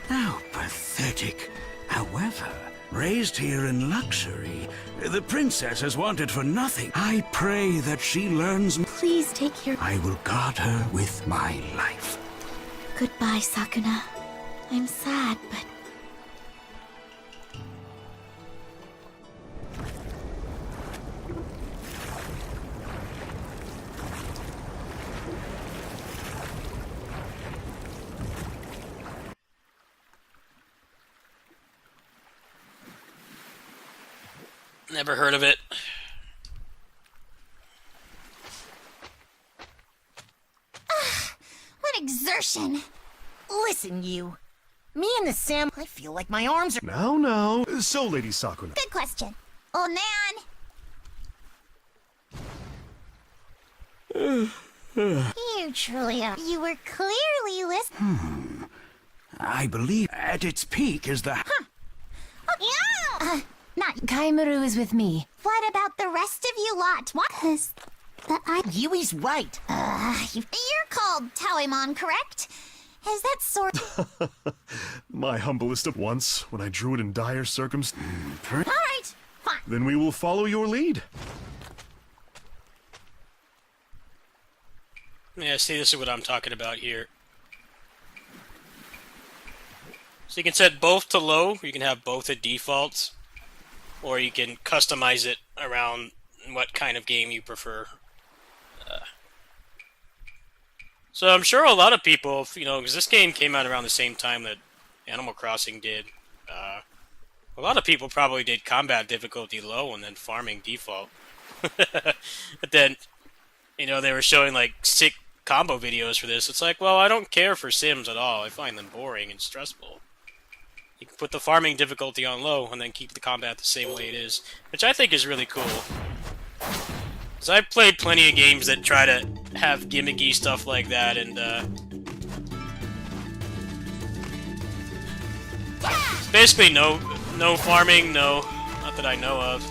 How pathetic. However, raised here in luxury, the princess has wanted for nothing. I pray that she learns. Please take care... I will guard her with my life. Goodbye, Sakuna. I'm sad, but... never heard of it. What exertion! Listen, you. Me and the Sam, I feel like my arms are. Now. So, Lady Sakuna. Good question. Oh, Nan! You truly are. You were clearly listening. I believe at its peak is the... Yeah! Not... Kaimuru is with me. What about the rest of you lot? What? Cause... Yui's right. You're called Tawimon, correct? Is that sort... My humblest of once, when I drew it in dire circumstances. Alright, fine. Then we will follow your lead. Yeah, see, this is what I'm talking about here. So you can set both to low, you can have both at default, or you can customize it around what kind of game you prefer. So I'm sure a lot of people, you know, because this game came out around the same time that Animal Crossing did, a lot of people probably did combat difficulty low and then farming default. But then, you know, they were showing like sick combo videos for this. It's like, well, I don't care for Sims at all. I find them boring and stressful. You can put the farming difficulty on low and then keep the combat the same way it is, which I think is really cool. Because I've played plenty of games that try to have gimmicky stuff like that, and it's basically no farming, not that I know of.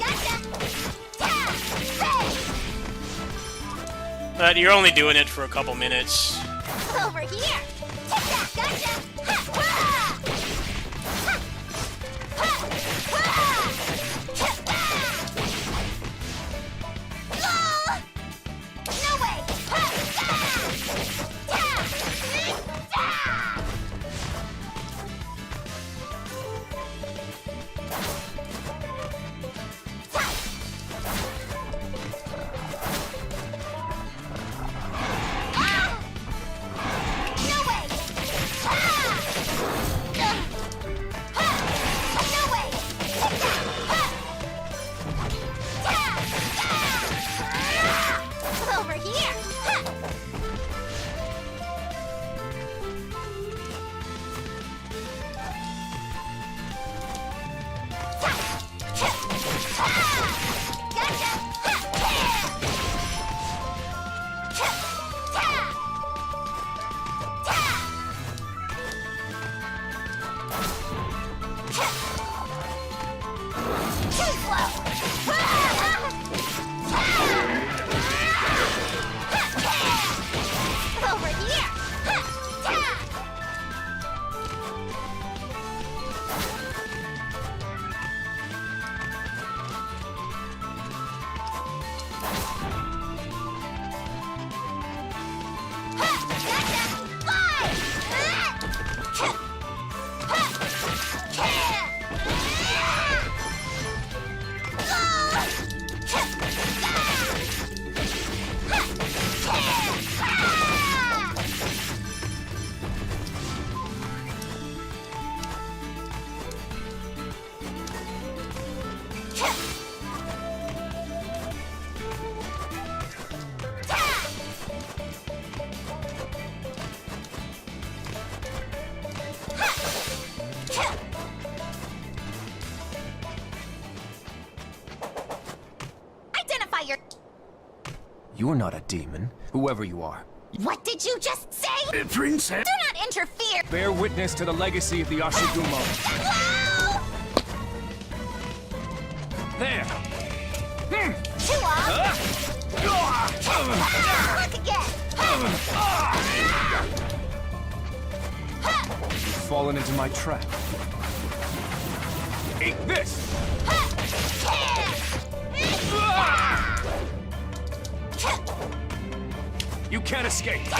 But you're only doing it for a couple minutes. Over here! Gotcha! No way! Over here! Over here! Identify your... You are not a demon, whoever you are. What did you just say? Princess? Do not interfere! Bear witness to the legacy of the Ashidumo. Hello? There! Chua! Look again! You've fallen into my trap. Eat this! You can't escape! Too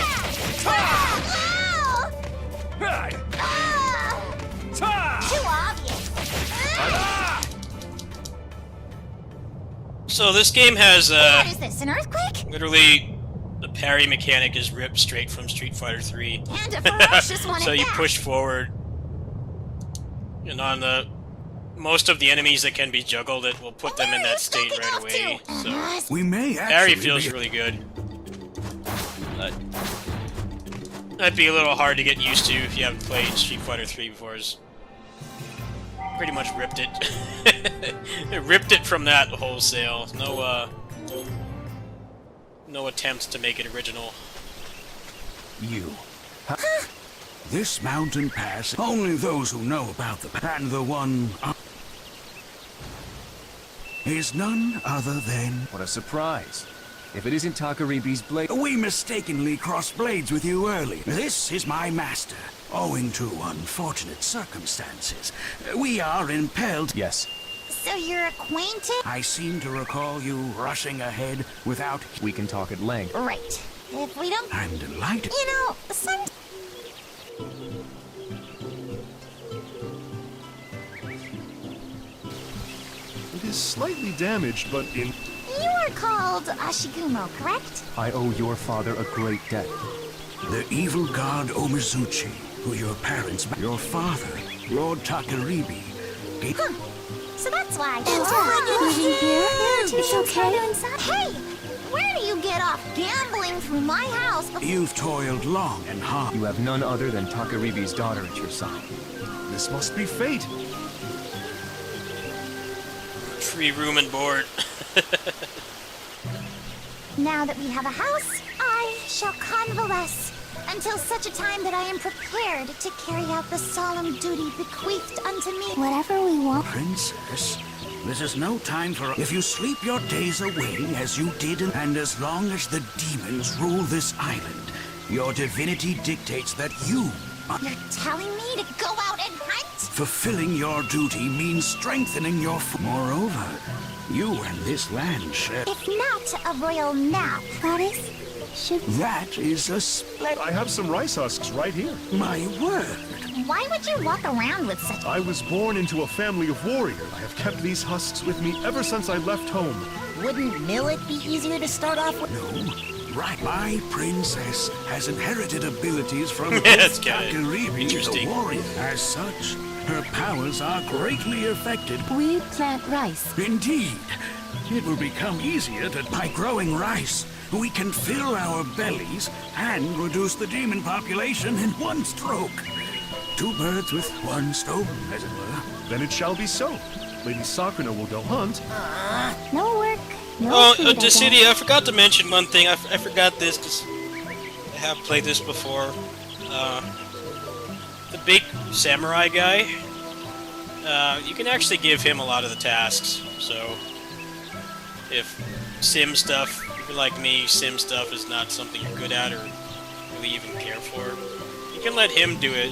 obvious! So this game has What is this, an earthquake? literally the parry mechanic is ripped straight from Street Fighter 3. And a ferocious one So at you that. push forward, and on the most of the enemies that can be juggled, it will put them in that state right away. So We may parry actually feels be... really good. But that'd be a little hard to get used to if you haven't played Street Fighter 3 before. It's pretty much ripped it. It ripped it from that wholesale. No attempts to make it original. You. This mountain pass, only those who know about the and the one is none other than... What a surprise. If it isn't Takaribi's blade... We mistakenly crossed blades with you earlier. This is my master. Owing to unfortunate circumstances, we are impelled... Yes. So you're acquainted? I seem to recall you rushing ahead without... We can talk at length. Right. If we don't... I'm delighted. You know, some... It is slightly damaged, but in... You are called Ashigumo, correct? I owe your father a great debt. The evil god Omizuchi, who your parents, your father, Lord Takaribi, gave... Huh. So that's why. It's okay. Inside. Hey! Where do you get off gambling through my house? You've toiled long and hard. You have none other than Takaribi's daughter at your side. This must be fate. Free room and board. Now that we have a house, I shall convalesce until such a time that I am prepared to carry out the solemn duty bequeathed unto me. Whatever we want. Princess, this is no time for... If you sleep your days away as you did, and as long as the demons rule this island, your divinity dictates that you... You're telling me to go out and hunt? Fulfilling your duty means strengthening your... Moreover, you and this land share... If not a royal nap, goddess, should... That is a splendid... I have some rice husks right here. My word. Why would you walk around with such... I was born into a family of warriors. I have kept these husks with me ever since I left home. Wouldn't millet be easier to start off with? No, right. My princess has inherited abilities from Yeah, that's kinda Takaribi, interesting. the warrior. As such, her powers are greatly affected. We plant rice. Indeed. It will become easier by growing rice. We can fill our bellies and reduce the demon population in one stroke. Two birds with one stone, as it were. Then it shall be so. Lady Sakuna will go hunt. No work, no Oh, food, I guess. Dissidia, I forgot to mention one thing. I forgot this because I have played this before. The big samurai guy, you can actually give him a lot of the tasks. So, if sim stuff, if you're like me, sim stuff is not something you're good at or really even care for, you can let him do it.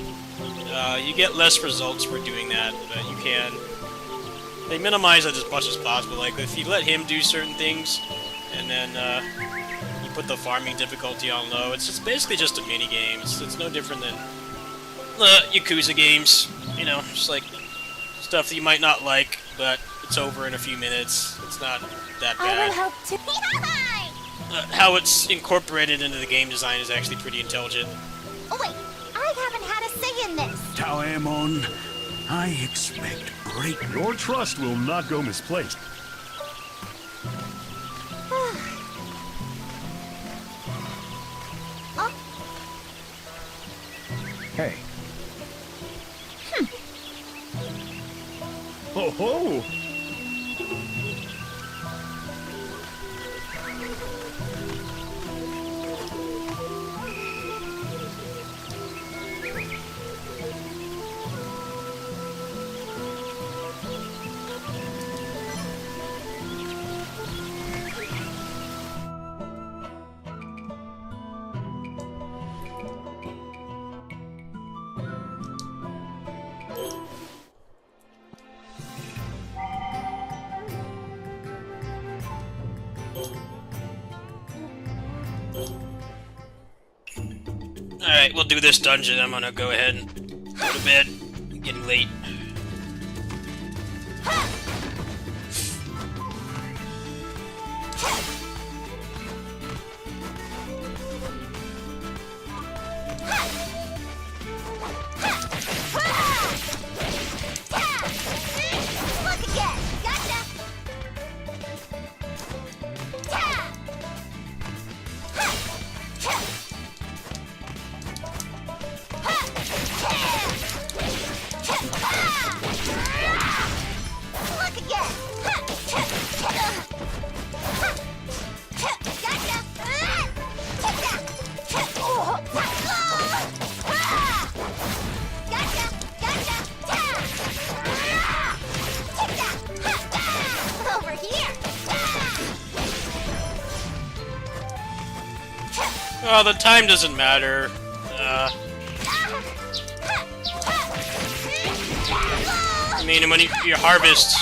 You get less results for doing that, but you can. They minimize it as much as possible. Like, if you let him do certain things, and then you put the farming difficulty on low, it's basically just a mini game. It's no different than Yakuza games. You know, just like stuff that you might not like, but it's over in a few minutes. It's not that I will bad. help to... How it's incorporated into the game design is actually pretty intelligent. Oh wait, I haven't had a say in this. Taemon, I expect great... Your trust will not go misplaced. Oh, Hey, Ho ho! Alright, we'll do this dungeon. I'm gonna go ahead and go to bed. It's getting late. look again. Gotcha. Look again. Over here. Well, the time doesn't matter. I mean, when you harvest,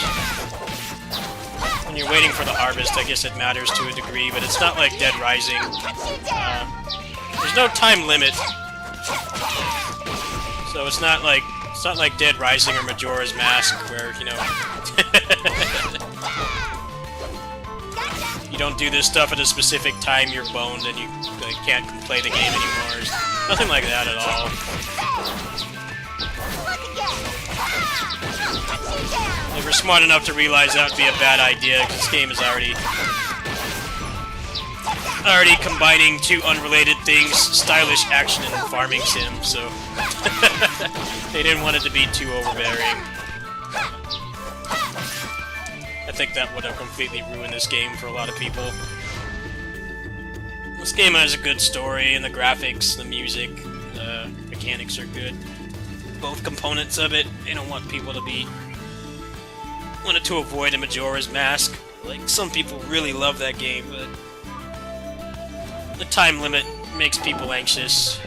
when you're waiting for the harvest, I guess it matters to a degree, but it's not like Dead Rising. There's no time limit, so it's not like Dead Rising or Majora's Mask, where, you know, you don't do this stuff at a specific time, you're boned and you can't play the game anymore. There's nothing like that at all. They were smart enough to realize that would be a bad idea, because this game is already combining two unrelated things, stylish action and farming sim, so they didn't want it to be too overbearing. I think that would have completely ruined this game for a lot of people. This game has a good story, and the graphics, the music, the mechanics are good. Both components of it. They don't want people to be... wanted to avoid a Majora's Mask. Like, some people really love that game, but... the time limit makes people anxious.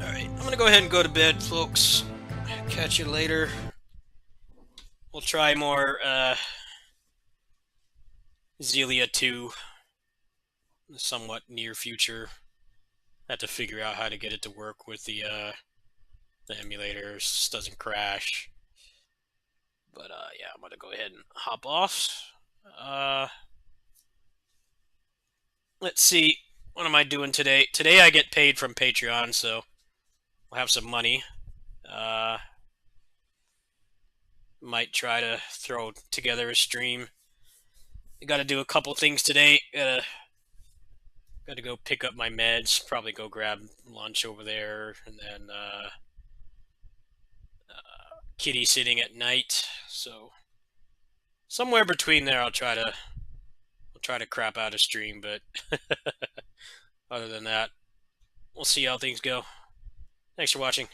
Alright, I'm gonna go ahead and go to bed, folks. Catch you later. We'll try more, Xillia 2 in the somewhat near future. I have to figure out how to get it to work with the emulator so it doesn't crash. But, yeah, I'm gonna go ahead and hop off. Let's see. What am I doing today? Today I get paid from Patreon, so we'll have some money. Might try to throw together a stream. I gotta do a couple things today. Gotta go pick up my meds, probably go grab lunch over there, and then kitty sitting at night. So somewhere between there, I'll try to crap out a stream. But other than that, we'll see how things go. Thanks for watching.